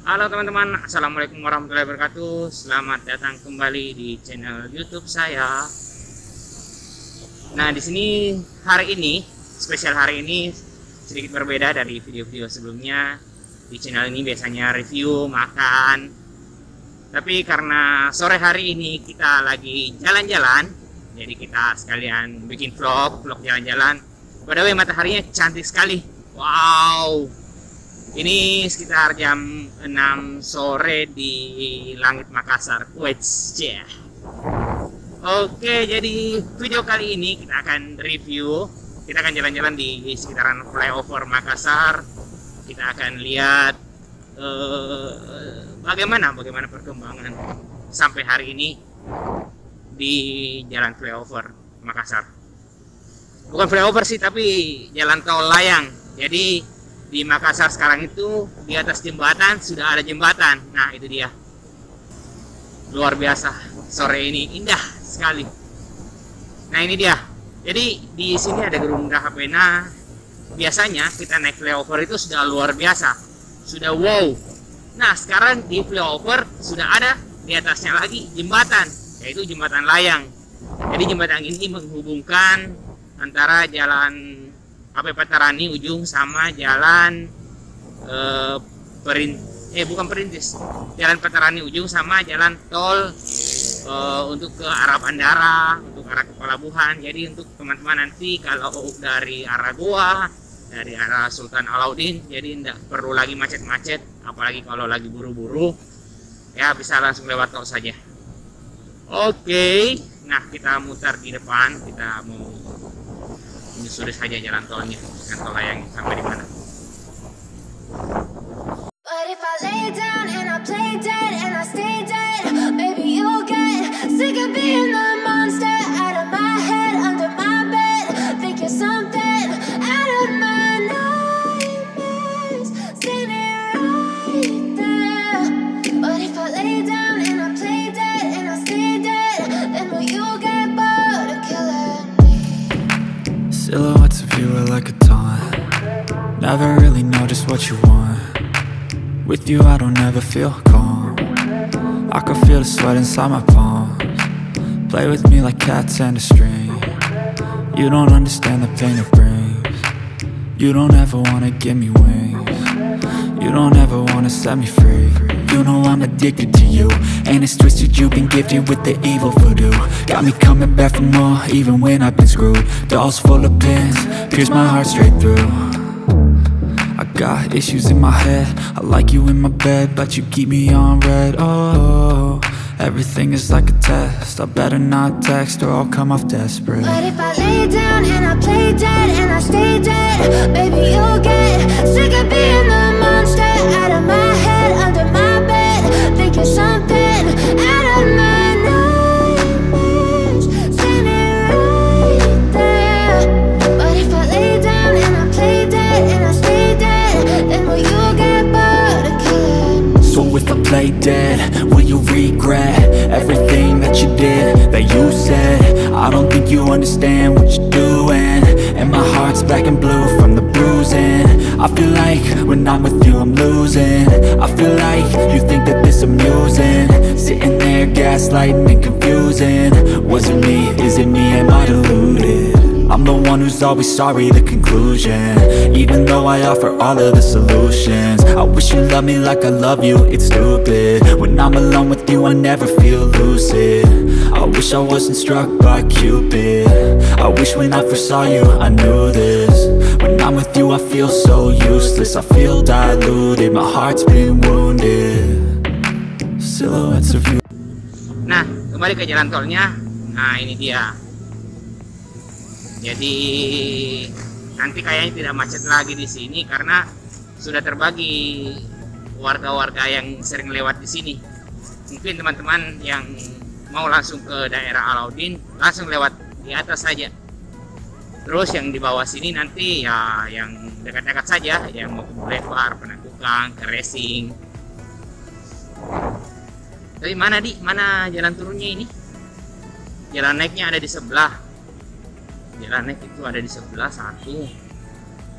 Halo teman-teman, assalamualaikum warahmatullahi wabarakatuh. Selamat datang kembali di channel YouTube saya. Nah, di sini hari ini, spesial hari ini sedikit berbeda dari video-video sebelumnya. Di channel ini biasanya review makan, tapi karena sore hari ini kita lagi jalan-jalan, jadi kita sekalian bikin vlog jalan-jalan. By the way, mataharinya cantik sekali. Wow. Ini sekitar jam 6 sore di langit Makassar. Yeah. Oke, jadi video kali ini kita akan review. Kita akan jalan-jalan di sekitaran flyover Makassar. Kita akan lihat bagaimana perkembangan sampai hari ini di jalan flyover Makassar. Bukan flyover sih, tapi jalan tol layang. Jadi di Makassar sekarang itu di atas jembatan sudah ada jembatan. Nah, itu dia. Luar biasa. Sore ini indah sekali. Nah, ini dia. Jadi di sini ada Gedung Dahapena. Biasanya kita naik flyover itu sudah luar biasa. Sudah wow. Nah, sekarang di flyover sudah ada di atasnya lagi jembatan, yaitu jembatan layang. Jadi jembatan ini menghubungkan antara jalan AP Patarani ujung sama jalan Jalan Patarani ujung sama jalan tol untuk ke arah bandara, untuk arah ke pelabuhan. Jadi untuk teman-teman nanti kalau dari arah Goa, dari arah Sultan Alauddin, jadi tidak perlu lagi macet-macet, apalagi kalau lagi buru-buru, ya bisa langsung lewat tol saja. Oke, nah kita mutar di depan, kita mau menyusuri saja jalan tolnya, jalan tol layang sampai di mana. But if I lay down and I play dead and I stay dead, maybe you'll get sick of being the monster out of my head, under my bed. Think you're something out of my nightmares, standing right there. But if I lay down and I play dead and I stay dead, then will you get bored of killing me? Silhouettes of you are like a taunt. Never really know just what you want. With you I don't ever feel calm. I can feel the sweat inside my palms. Play with me like cats and a string. You don't understand the pain it brings. You don't ever wanna give me wings. You don't ever wanna set me free. You know I'm addicted to you, and it's twisted, you've been gifted with the evil voodoo. Got me coming back for more, even when I've been screwed. Dolls full of pins, pierce my heart straight through. I got issues in my head, I like you in my bed, but you keep me on red. Oh, everything is like a test, I better not text or I'll come off desperate. But if I lay down and I play dead and I stay dead, baby you'll get sick of being the monster out of my head, under my bed. Think you're something out of my nightmares, standing right there. But if I lay down and I play dead and I stay dead, then will you get bored of killing me? So if I play dead, will you regret everything that you did, that you said? I don't think you understand what you're doing, and my heart's black and blue from the bruising. I feel like when I'm with you I'm losing. I feel like you think that this amusing, sitting there gaslighting and confusing. Was it me? Is it me? Am I deluded? I'm the one who's always sorry, the conclusion, even though I offer all of the solutions. I wish you loved me like I love you, it's stupid. When I'm alone with you I never feel lucid. I wish I wasn't struck by Cupid. I wish when I first saw you I knew this. When I'm with you I feel so useless, I feel diluted, my heart's been wounded. Silhouettes of you. Nah, kembali ke jalan tolnya. Nah, ini dia. Jadi nanti kayaknya tidak macet lagi di sini karena sudah terbagi warga-warga yang sering lewat di sini. Mungkin teman-teman yang mau langsung ke daerah Alauddin langsung lewat di atas saja. Terus yang di bawah sini nanti ya yang dekat-dekat saja, yang mau ke Boulevard, Penakukang, ke Racing. Tapi mana mana jalan turunnya ini? Jalan naiknya ada di sebelah. Jalan naik itu ada di sebelah satu.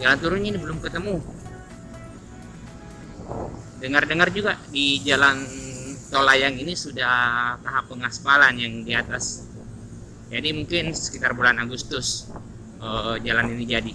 Jalan turunnya ini belum ketemu. dengar-dengar juga di jalan tol layang ini sudah tahap pengaspalan yang di atas. Jadi mungkin sekitar bulan Agustus jalan ini jadi.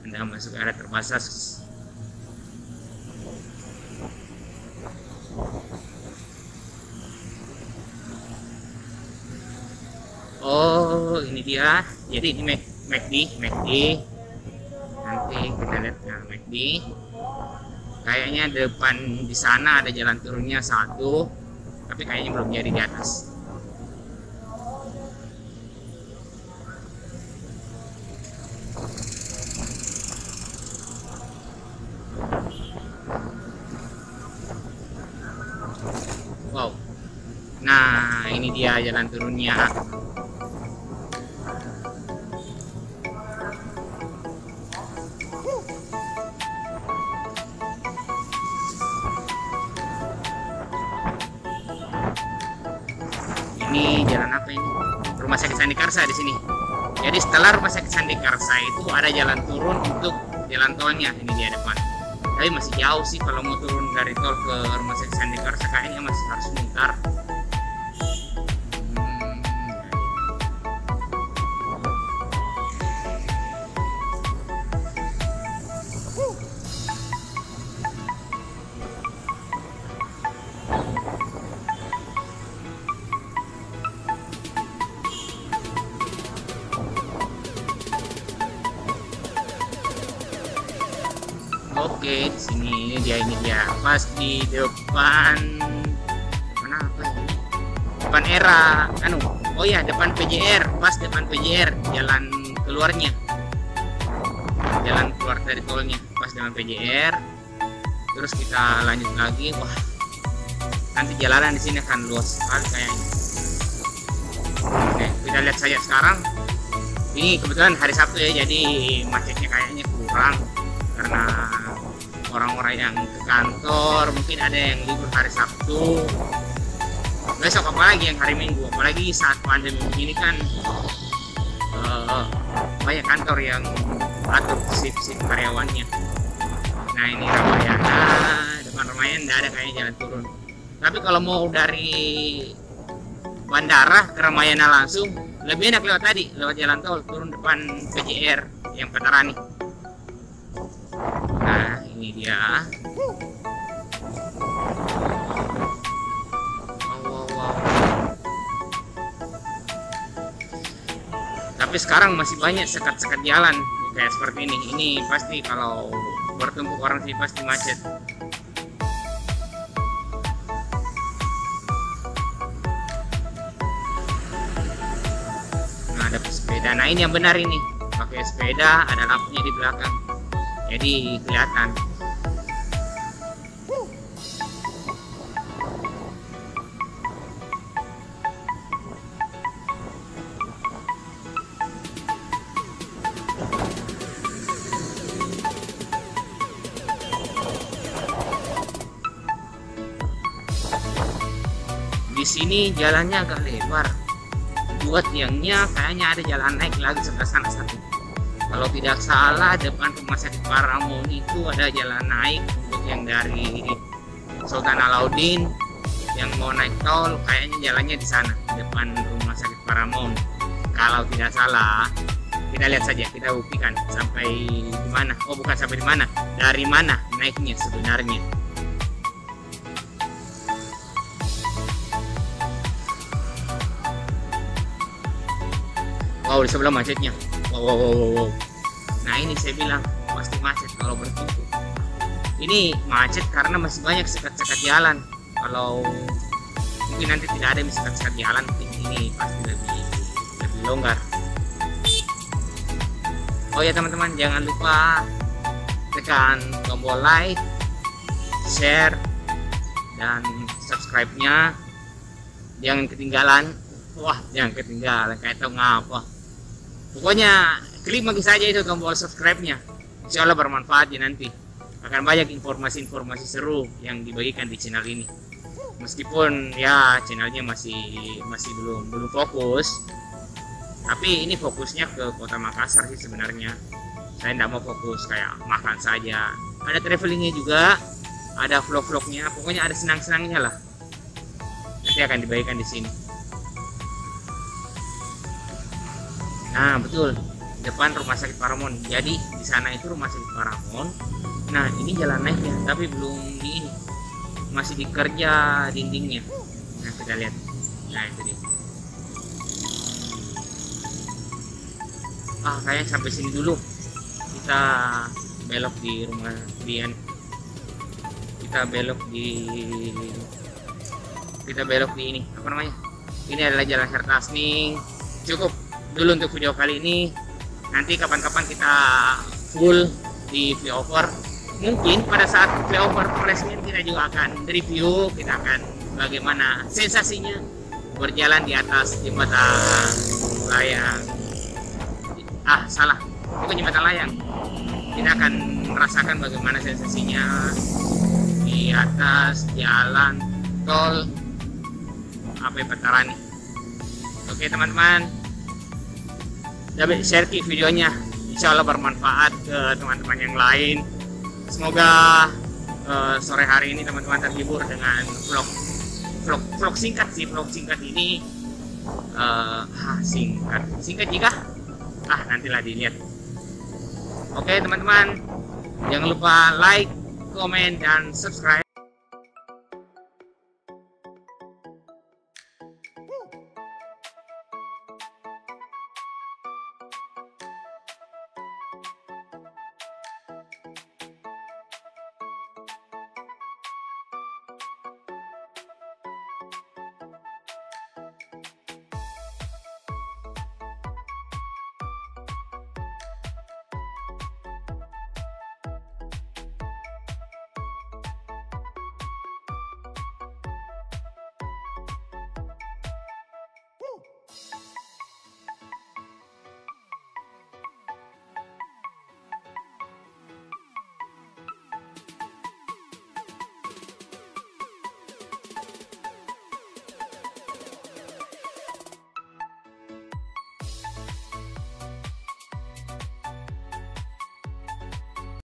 Anda masuk ke area terbatas. Oh, ini dia. Jadi ini McD. Nanti kita lihat McD. Kayaknya depan di sana ada jalan turunnya satu, tapi kayaknya belum jadi di atas. Wow. Nah, ini dia jalan turunnya. Ini jalan apa ini? Rumah Sakit Sandikarsa di sini. Jadi setelah Rumah Sakit Sandikarsa itu ada jalan turun untuk jalan tolnya. Ini dia depan. Tapi masih jauh sih kalau mau turun dari tol ke Rumah Sakit Sandikarsa, kayaknya masih harus mutar. Oke, di sini ini dia pas di depan mana apa ini? Depan era oh ya, depan PJR, pas depan PJR, jalan keluarnya. Jalan keluar dari tolnya, pas depan PJR. Terus kita lanjut lagi. Wah. Nanti jalanan di sini akan luas sekali kayaknya. Oke, kita lihat saja sekarang. Ini kebetulan hari Sabtu ya, jadi macetnya kayaknya kurang karena orang-orang yang ke kantor, mungkin ada yang libur hari Sabtu, besok apalagi yang hari Minggu, apalagi saat pandemi ini kan banyak kantor yang atur shift karyawannya. Nah, ini Ramayana, depan Ramayana tidak ada kayaknya jalan turun. Tapi kalau mau dari bandara ke Ramayana langsung, lebih enak lewat tadi, lewat jalan tol, turun depan PJR yang Patarani. Nah, ini dia. Wow. Tapi sekarang masih banyak sekat-sekat jalan kayak seperti ini. Ini pasti kalau bertumpuk orang sih pasti macet. Nah, ada pesepeda. Nah, ini yang benar ini. Pakai sepeda, ada lampunya di belakang. Jadi kelihatan. Di sini jalannya agak lebar. Buat tiangnya kayaknya ada jalan naik lagi sebelah sana satu. Kalau tidak salah depan Rumah Sakit Paramount itu ada jalan naik untuk yang dari Sultan Alauddin yang mau naik tol, kayaknya jalannya di sana depan Rumah Sakit Paramount. Kalau tidak salah, kita lihat saja, kita buktikan sampai di mana. Oh, bukan sampai di mana, dari mana naiknya sebenarnya. Wow, di sebelah macetnya. Wow. Nah, ini saya bilang pasti macet kalau bertumpuk. Ini macet karena masih banyak sekat-sekat jalan. Kalau mungkin nanti tidak ada sekat-sekat jalan, mungkin ini pasti lebih longgar. Oh ya teman-teman, jangan lupa tekan tombol like, share, dan subscribe-nya. Jangan ketinggalan. Wah, jangan ketinggalan. Kayak tahu ngapa. Pokoknya klik lagi saja itu tombol subscribe-nya. Insya Allah bermanfaat ya nanti. Akan banyak informasi-informasi seru yang dibagikan di channel ini. Meskipun ya channelnya masih belum fokus. Tapi ini fokusnya ke Kota Makassar sih sebenarnya. Saya tidak mau fokus kayak makan saja ada travelingnya juga, ada vlog-vlognya, pokoknya ada senang-senangnya lah. Nanti akan dibagikan di sini. Nah betul, depan Rumah Sakit Paramount. Jadi di sana itu Rumah Sakit Paramount. Nah ini jalan naiknya, tapi belum di ini, masih dikerja dindingnya. Nah kita lihat. Nah itu dia. Kayaknya sampai sini dulu. Kita belok di rumah Dian. Kita belok di ini, apa namanya? Ini adalah Jalan Sertasning. Cukup dulu untuk video kali ini. Nanti kapan-kapan kita full di flyover. Mungkin pada saat flyover placement kita juga akan review, kita akan bagaimana sensasinya berjalan di atas jembatan layang. Bukan jembatan layang. Kita akan merasakan bagaimana sensasinya di atas jalan tol Patarani. Oke teman-teman, share videonya, insya Allah bermanfaat ke teman-teman yang lain. Semoga sore hari ini teman-teman terhibur dengan vlog singkat sih. Vlog singkat ini singkat jika nantilah dilihat. Oke teman-teman, jangan lupa like, komen, dan subscribe.